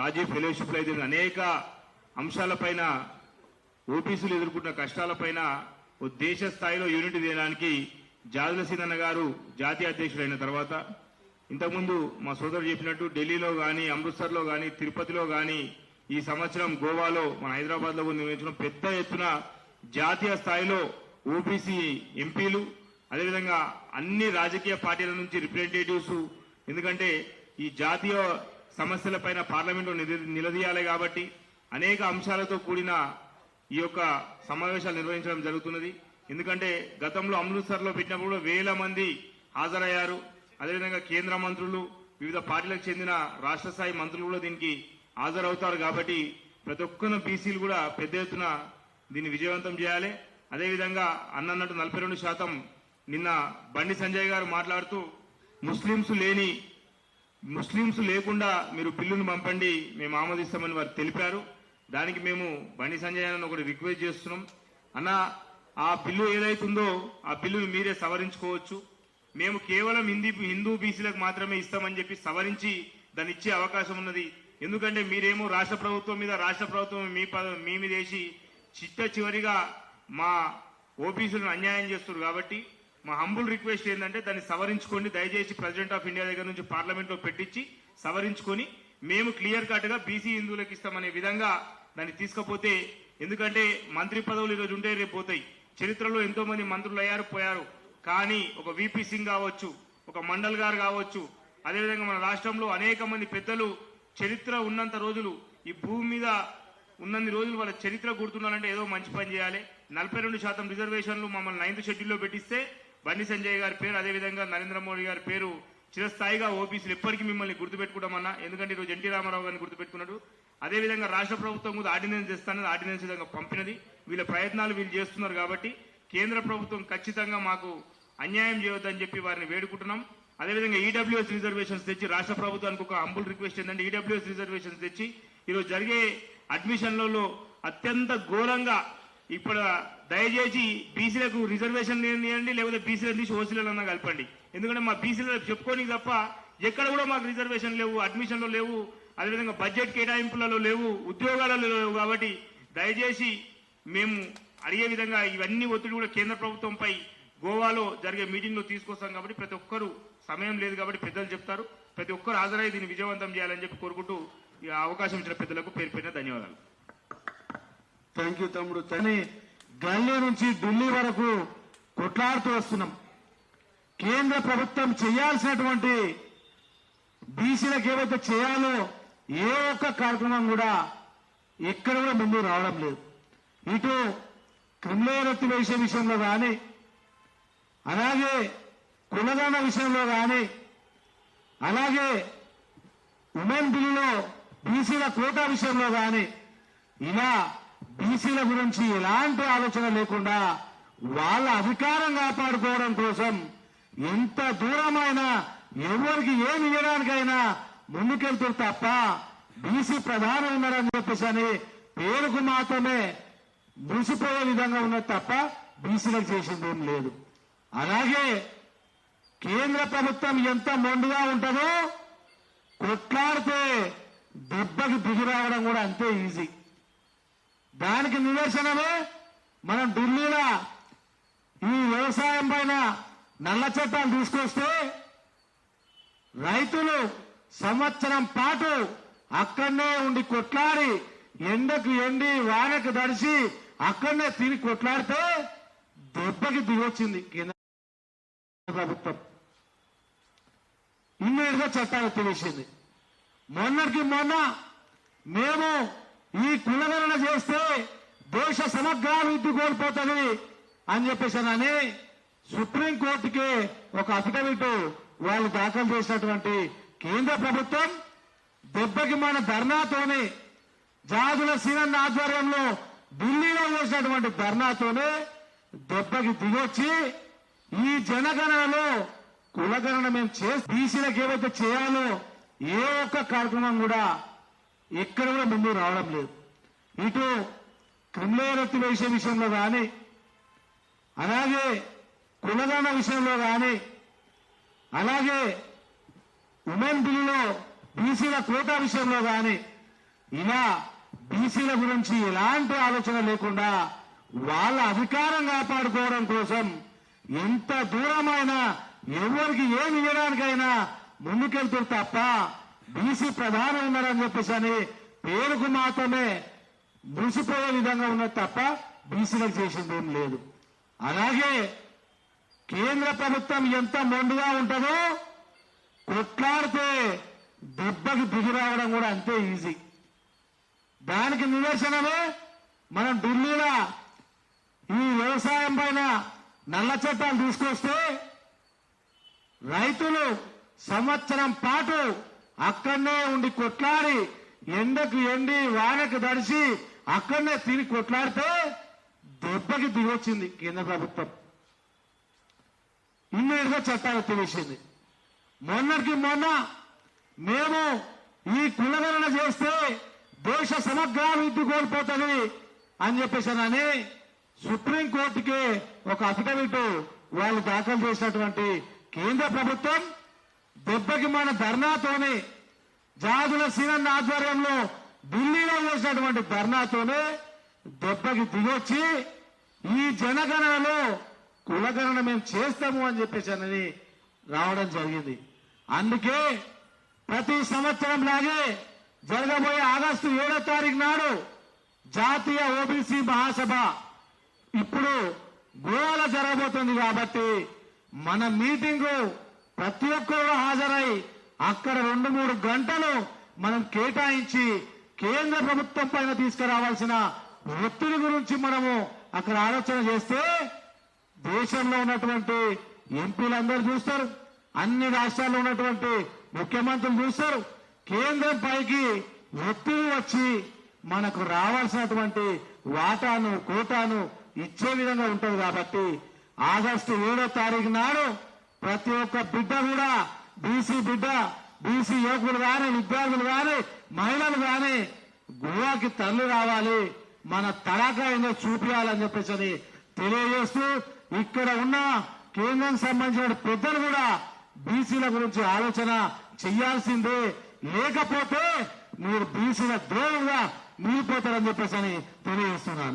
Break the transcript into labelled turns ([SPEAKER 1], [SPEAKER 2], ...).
[SPEAKER 1] రాజీవ్ ఫెలోషిప్లు అయితే అనేక అంశాలపైన ఓబీసీలు ఎదుర్కొంటున్న కష్టాలపైన ఓ దేశ స్థాయిలో యూనిటీ దేయడానికి జాదుల సీనన్న గారు జాతీయ అధ్యక్షుడైన తర్వాత ఇంతకుముందు మా సోదరుడు చెప్పినట్టు ఢిల్లీలో కానీ అమృత్సర్లో కానీ తిరుపతిలో కానీ ఈ సంవత్సరం గోవాలో మన హైదరాబాద్లో నిర్వహించిన పెద్ద ఎత్తున జాతీయ స్థాయిలో ఓబీసీ ఎంపీలు అదేవిధంగా అన్ని రాజకీయ పార్టీల నుంచి రిప్రజెంటేటివ్స్, ఎందుకంటే ఈ జాతీయ సమస్యలపైన పార్లమెంట్లో నిలదీయాలి కాబట్టి అనేక అంశాలతో కూడిన ఈ యొక్క సమావేశాలు నిర్వహించడం జరుగుతున్నది. ఎందుకంటే గతంలో అమృత్సర్లో పెట్టినప్పుడు వేల మంది హాజరయ్యారు. అదేవిధంగా కేంద్ర మంత్రులు, వివిధ పార్టీలకు చెందిన రాష్ట్ర స్థాయి మంత్రులు కూడా దీనికి హాజరవుతారు. కాబట్టి ప్రతి ఒక్కరు బీసీలు కూడా పెద్ద ఎత్తున దీన్ని విజయవంతం చేయాలి. అదేవిధంగా అన్నట్టు 42% నిన్న బండి సంజయ్ గారు మాట్లాడుతూ ముస్లింస్ లేకుండా మీరు బిల్లును పంపండి, మేము ఆమోదిస్తామని వారు తెలిపారు. దానికి మేము బండి సంజయ్ అని ఒకటి రిక్వెస్ట్ చేస్తున్నాం. అన్న, ఆ బిల్లు ఏదైతుందో ఆ బిల్లును మీరే సవరించుకోవచ్చు. మేము కేవలం హిందూ బీసీలకు మాత్రమే ఇస్తామని చెప్పి సవరించి దాన్ని ఇచ్చే అవకాశం ఉన్నది. ఎందుకంటే మీరేమో రాష్ట్ర ప్రభుత్వం మీ మీద వేసి చివరిగా మా ఓబీసీలను అన్యాయం చేస్తారు. కాబట్టి మా హంబుల్ రిక్వెస్ట్ ఏంటంటే దాన్ని సవరించుకోండి. దయచేసి ప్రెసిడెంట్ ఆఫ్ ఇండియా దగ్గర నుంచి పార్లమెంట్లో పెట్టించి సవరించుకొని మేము క్లియర్ కట్ గా బీసీ హిందువులకు ఇస్తామనే విధంగా దాన్ని తీసుకపోతే, ఎందుకంటే మంత్రి పదవులు ఈరోజు ఉంటే రేపు పోతాయి. చరిత్రలో ఎంతో మంది మంత్రులు అయ్యారు, పోయారు. కానీ ఒక విపి సింగ్ కావచ్చు, ఒక మండల్ గారు కావచ్చు, అదేవిధంగా మన రాష్ట్రంలో అనేక మంది పెద్దలు చరిత్ర ఉన్నంత రోజులు, ఈ భూమి మీద ఉన్నన్ని రోజులు వాళ్ళ చరిత్ర గుర్తుండాలంటే ఏదో మంచి పని చేయాలి. 42% రిజర్వేషన్లు మమ్మల్ని 9th షెడ్యూల్లో పెట్టిస్తే బండి సంజయ్ గారి పేరు, అదేవిధంగా నరేంద్ర మోడీ గారి పేరు చిరస్థాయిగా ఓబీసీలు ఎప్పటికీ మిమ్మల్ని గుర్తుపెట్టుకుంటామన్నా. ఎందుకంటే ఈరోజు ఎన్టీ రామారావు గారిని గుర్తుపెట్టుకున్నాడు. అదేవిధంగా రాష్ట్ర ప్రభుత్వం కూడా ఆర్డినెన్స్ చేస్తానని ఆర్డినెన్స్ విధంగా పంపినది. వీళ్ళ ప్రయత్నాలు వీళ్ళు చేస్తున్నారు. కాబట్టి కేంద్ర ప్రభుత్వం ఖచ్చితంగా మాకు అన్యాయం చేయొద్దని చెప్పి వారిని వేడుకుంటున్నాం. అదేవిధంగా ఈడబ్ల్యూఎస్ రిజర్వేషన్స్ తెచ్చి రాష్ట్ర ప్రభుత్వానికి ఒక హంబుల్ రిక్వెస్ట్ ఏంటంటే ఈడబ్ల్యూఎస్ రిజర్వేషన్స్ తెచ్చి ఈరోజు జరిగే అడ్మిషన్లలో అత్యంత ఘోరంగా ఇప్పుడు దయచేసి బీసీలకు రిజర్వేషన్ ఇవ్వండి, లేకపోతే బీసీలను తీసి ఓసీలలో కలపండి. ఎందుకంటే మా బీసీలకు చెప్పుకోనికి తప్ప ఎక్కడ కూడా మాకు రిజర్వేషన్ లేవు, అడ్మిషన్లో లేవు, అదేవిధంగా బడ్జెట్ కేటాయింపులలో లేవు, ఉద్యోగాలలో లేవు. కాబట్టి దయచేసి మేము అడిగే విధంగా ఇవన్నీ ఒత్తిడి కూడా కేంద్ర ప్రభుత్వంపై గోవాలో జరిగే మీటింగ్లో తీసుకొస్తాం. కాబట్టి ప్రతి ఒక్కరు, సమయం లేదు కాబట్టి పెద్దలు చెప్తారు, ప్రతి ఒక్కరు హాజరై దీన్ని విజయవంతం చేయాలని చెప్పి కోరుకుంటూ ఈ అవకాశం ఇచ్చిన పెద్దలకు పేరు పేరున ధన్యవాదాలు.
[SPEAKER 2] థ్యాంక్ యూ తమ్ముడు. కానీ గల్లీ నుంచి ఢిల్లీ వరకు కొట్లాడుతూ వస్తున్నాం. కేంద్ర ప్రభుత్వం చేయాల్సినటువంటి బీసీలకు ఏవైతే చేయాలో ఏ ఒక్క కార్యక్రమం కూడా ఎక్కడ కూడా ముందు రావడం లేదు. ఇటు క్రిమినల్ ఎత్తివేసే విషయంలో కానీ, అలాగే కులగణ విషయంలో కానీ, అలాగే ఉమెన్ బిల్లులో బీసీల కోటా విషయంలో కానీ, ఇలా బీసీల గురించి ఎలాంటి ఆలోచన లేకుండా వాళ్ళ అధికారం కాపాడుకోవడం కోసం ఎంత దూరమైనా ఎవరికి ఏమి ఇవ్వడానికైనా ముందుకెళ్తారు తప్ప బీసీ ప్రధాని ఉన్నారని చెప్పేసి అని పేరుకు మాత్రమే మురిసిపోయే విధంగా ఉన్నది తప్ప బీసీలకు చేసింది ఏం లేదు. అలాగే కేంద్ర ప్రభుత్వం ఎంత మొండిగా ఉంటుందో కొట్లాడితే దెబ్బకి దిగి రావడం కూడా అంతే ఈజీ. దానికి నిదర్శనమే మనం ఢిల్లీలో ఈ వ్యవసాయం పైన నల్ల చట్టాలు తీసుకొస్తే రైతులు సంవత్సరం పాటు అక్కడనే ఉండి కొట్లాడి ఎండకు ఎండి వానకు దడిసి అక్కడనే తిరిగి కొట్లాడితే దెబ్బకి దిగొచ్చింది కేంద్ర ప్రభుత్వం. ఇమ్మీడియట్గా చట్టాలు తెలిసింది. మొన్నటికి మొన్న మేము ఈ కులగణన చేస్తే దేశ సమగ్రాభివృద్ధి కోల్పోతుంది అని చెప్పేసానని సుప్రీంకోర్టుకి ఒక అఫిడవిట్ వాళ్ళు దాఖలు చేసినటువంటి కేంద్ర ప్రభుత్వం దెబ్బకి మన ధర్నాతోనే, జాదుల సీనన్న ఆధ్వర్యంలో ఢిల్లీలో చేసినటువంటి ధర్నాతోనే దెబ్బకి దిగొచ్చి ఈ జనగణనలో కులగణన మేము చేసి బీసీలకు ఏవైతే చేయాలో ఏ ఒక్క కార్యక్రమం కూడా ఎక్కడ కూడా ముందు రావడం లేదు. ఇటు క్రిమినల్ ఎత్తివేసే విషయంలో కానీ, అలాగే కులగణ విషయంలో కానీ, అలాగే ఉమెన్ బిల్లులో బీసీల కోటా విషయంలో కానీ ఇలా బీసీల గురించి ఎలాంటి ఆలోచన లేకుండా వాళ్ళ అధికారం కాపాడుకోవడం కోసం ఎంత దూరమైనా ఎవరికి ఏమి ఇవ్వడానికైనా ముందుకెళ్తారు తప్ప బీసీ ప్రధాని ఉన్నారని చెప్పేసి అని పేరుకు మాత్రమే మురిసిపోయే విధంగా ఉన్నది తప్ప బీసీలకు చేసింది ఏం లేదు. అలాగే కేంద్ర ప్రభుత్వం ఎంత మొండిగా ఉంటుందో కొట్లాడితే దెబ్బకి దిగి రావడం కూడా అంతే ఈజీ. దానికి నిదర్శనమే మనం ఢిల్లీలో ఈ వ్యవసాయం పైన నల్ల చట్టాలు తీసుకొస్తే రైతులు సంవత్సరం పాటు అక్కడనే ఉండి కొట్లాడి ఎండకు ఎండి వానకు దడిసి అక్కడనే తిరిగి కొట్లాడితే దెబ్బకి దిగొచ్చింది కేంద్ర ప్రభుత్వం. ఇన్నేరుగా చట్టాలు తెలిసింది. మొన్నటికి మొన్న మేము ఈ కులగణన చేస్తే దేశ సమగ్రాభివృద్ధి కోల్పోతుంది అని చెప్పేసానని సుప్రీంకోర్టుకి ఒక అఫిడవిట్ వాళ్ళు దాఖలు చేసినటువంటి కేంద్ర ప్రభుత్వం దెబ్బకి మన ధర్నాతోనే జాదుల సీనన్న ఆధ్వర్యంలో ఢిల్లీలో చేసినటువంటి ధర్నాతోనే దెబ్బకి దిగొచ్చి ఈ జనగణనలో కులగణన మేము చేస్తాము అని చెప్పేసి రావడం జరిగింది. అందుకే ప్రతి సంవత్సరం లాగే జరగబోయే ఆగస్టు 7వ తారీఖు నాడు జాతీయ ఓబీసీ మహాసభ ఇప్పుడు గోవాలో జరగబోతుంది. కాబట్టి మన మీటింగు ప్రతి ఒక్కరు హాజరై అక్కడ 2-3 గంటలు మనం కేటాయించి కేంద్ర ప్రభుత్వం పైన తీసుకురావాల్సిన ఒత్తిడి గురించి మనము అక్కడ ఆలోచన చేస్తే దేశంలో ఉన్నటువంటి ఎంపీలందరూ చూస్తారు, అన్ని రాష్ట్రాల్లో ఉన్నటువంటి ముఖ్యమంత్రులు చూస్తారు. కేంద్రం పైకి ఒత్తిడి వచ్చి మనకు రావాల్సినటువంటి వాటాను కోటాను ఇచ్చే విధంగా ఉంటుంది. కాబట్టి ఆగస్టు 7వ తారీఖు నాడు ప్రతి ఒక్క బిడ్డ కూడా బీసీ బిడ్డ, బీసీ యువకులు కానీ విద్యార్థులు కానీ మహిళలు కానీ గోవాకి తరలి రావాలి, మన తడాకా ఏందో చూపించాలని చెప్పేసి తెలియజేస్తూ ఇక్కడ ఉన్న కేంద్రం సంబంధించిన పెద్దలు కూడా బీసీల గురించి ఆలోచన చెయ్యాల్సిందే, లేకపోతే మీరు బీసీల ద్రోహంగా మిగిలిపోతారని చెప్పేసి తెలియజేస్తున్నాను.